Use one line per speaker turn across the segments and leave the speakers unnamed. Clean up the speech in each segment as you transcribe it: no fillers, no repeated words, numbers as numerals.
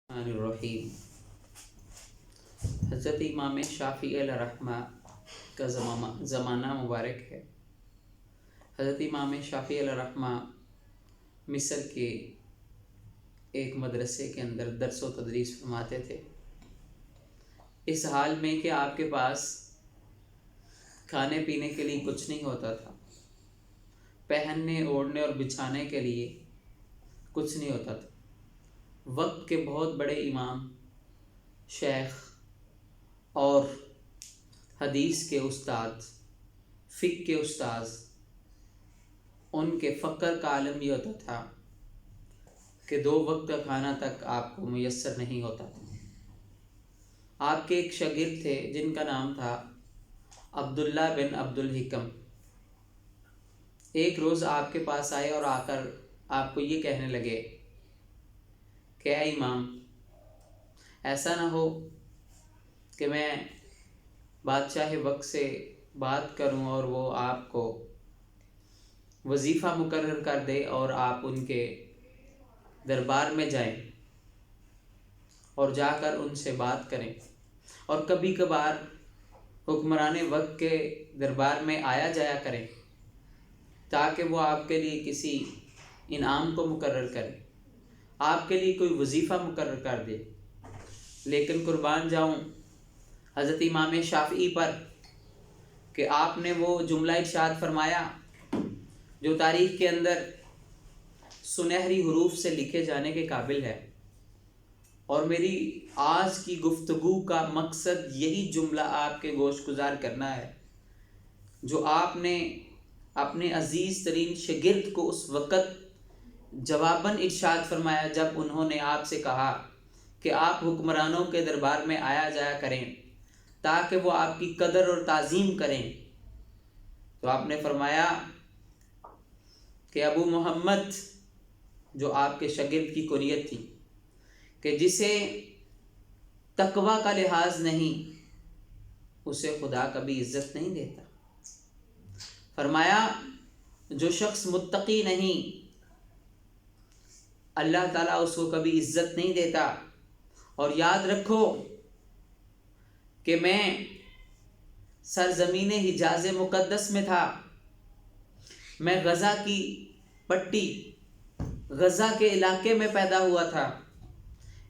الرحیم۔ حضرت امام شافعی علیہ رحمہ کا زمانہ مبارک ہے۔ حضرت امام شافعی علیہ رحمہ مصر کے ایک مدرسے کے اندر درس و تدریس فرماتے تھے، اس حال میں کہ آپ کے پاس کھانے پینے کے لیے کچھ نہیں ہوتا تھا، پہننے اوڑھنے اور بچھانے کے لیے کچھ نہیں ہوتا تھا۔ وقت کے بہت بڑے امام، شیخ اور حدیث کے استاد، فقہ کے استاذ، ان کے فقر کا عالم یہ ہوتا تھا کہ 2 وقت کا کھانا تک آپ کو میسر نہیں ہوتا تھا۔ آپ کے ایک شاگرد تھے جن کا نام تھا عبداللہ بن عبدالحکم۔ ایک روز آپ کے پاس آئے اور آ کر آپ کو یہ کہنے لگے کہ اے امام، ایسا نہ ہو کہ میں بادشاہ وقت سے بات کروں اور وہ آپ کو وظیفہ مقرر کر دے اور آپ ان کے دربار میں جائیں اور جا کر ان سے بات کریں، اور کبھی کبھار حکمران وقت کے دربار میں آیا جایا کریں تاکہ وہ آپ کے لیے کسی انعام کو مقرر کرے، آپ کے لیے کوئی وظیفہ مقرر کر دے۔ لیکن قربان جاؤں حضرت امام شافعی پر کہ آپ نے وہ جملہ ارشاد فرمایا جو تاریخ کے اندر سنہری حروف سے لکھے جانے کے قابل ہے، اور میری آج کی گفتگو کا مقصد یہی جملہ آپ کے گوش گزار کرنا ہے جو آپ نے اپنے عزیز ترین شاگرد کو اس وقت جواباً ارشاد فرمایا جب انہوں نے آپ سے کہا کہ آپ حکمرانوں کے دربار میں آیا جایا کریں تاکہ وہ آپ کی قدر اور تعظیم کریں۔ تو آپ نے فرمایا کہ ابو محمد، جو آپ کے شاگرد کی کنیت تھی، کہ جسے تقوی کا لحاظ نہیں اسے خدا کبھی عزت نہیں دیتا۔ فرمایا جو شخص متقی نہیں اللہ تعالیٰ اس کو کبھی عزت نہیں دیتا۔ اور یاد رکھو کہ میں سرزمین حجاز مقدس میں تھا، میں غزہ کی پٹی، غزہ کے علاقے میں پیدا ہوا تھا،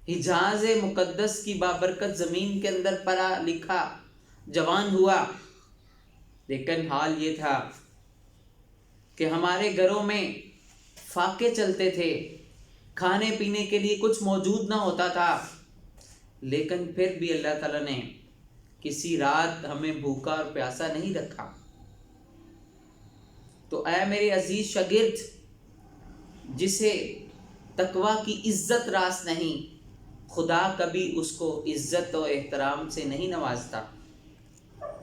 حجاز مقدس کی بابرکت زمین کے اندر پلا لکھا جوان ہوا، لیکن حال یہ تھا کہ ہمارے گھروں میں فاقے چلتے تھے، کھانے پینے کے لیے کچھ موجود نہ ہوتا تھا، لیکن پھر بھی اللہ تعالیٰ نے کسی رات ہمیں بھوکا اور پیاسا نہیں رکھا۔ تو اے میرے عزیز شاگرد، جسے تقوی کی عزت راس نہیں، خدا کبھی اس کو عزت و احترام سے نہیں نوازتا۔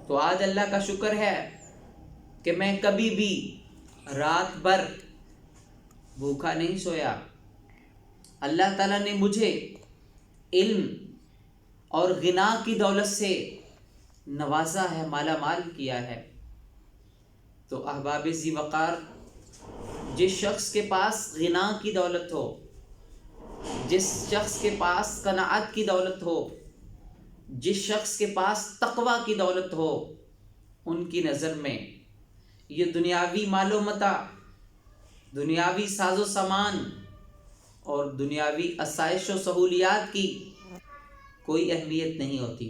تو آج اللہ کا شکر ہے کہ میں کبھی بھی رات بھر بھوکا نہیں سویا۔ اللہ تعالیٰ نے مجھے علم اور غنا کی دولت سے نوازا ہے، مالا مال کیا ہے۔ تو احباب ذی وقار، جس شخص کے پاس غنا کی دولت ہو، جس شخص کے پاس قناعت کی دولت ہو، جس شخص کے پاس تقوی کی دولت ہو، ان کی نظر میں یہ دنیاوی مال و متاع، دنیاوی ساز و سامان اور دنیاوی آسائش و سہولیات کی کوئی اہمیت نہیں ہوتی۔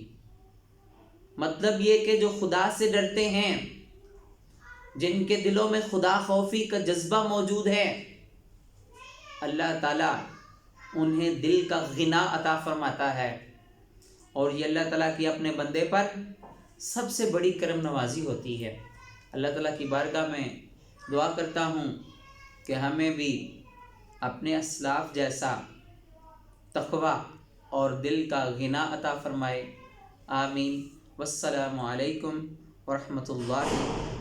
مطلب یہ کہ جو خدا سے ڈرتے ہیں، جن کے دلوں میں خدا خوفی کا جذبہ موجود ہے، اللہ تعالیٰ انہیں دل کا غنا عطا فرماتا ہے، اور یہ اللہ تعالیٰ کی اپنے بندے پر سب سے بڑی کرم نوازی ہوتی ہے۔ اللہ تعالیٰ کی بارگاہ میں دعا کرتا ہوں کہ ہمیں بھی اپنے اسلاف جیسا تقوی اور دل کا غنا عطا فرمائے۔ آمین۔ والسلام علیکم ورحمۃ اللہ۔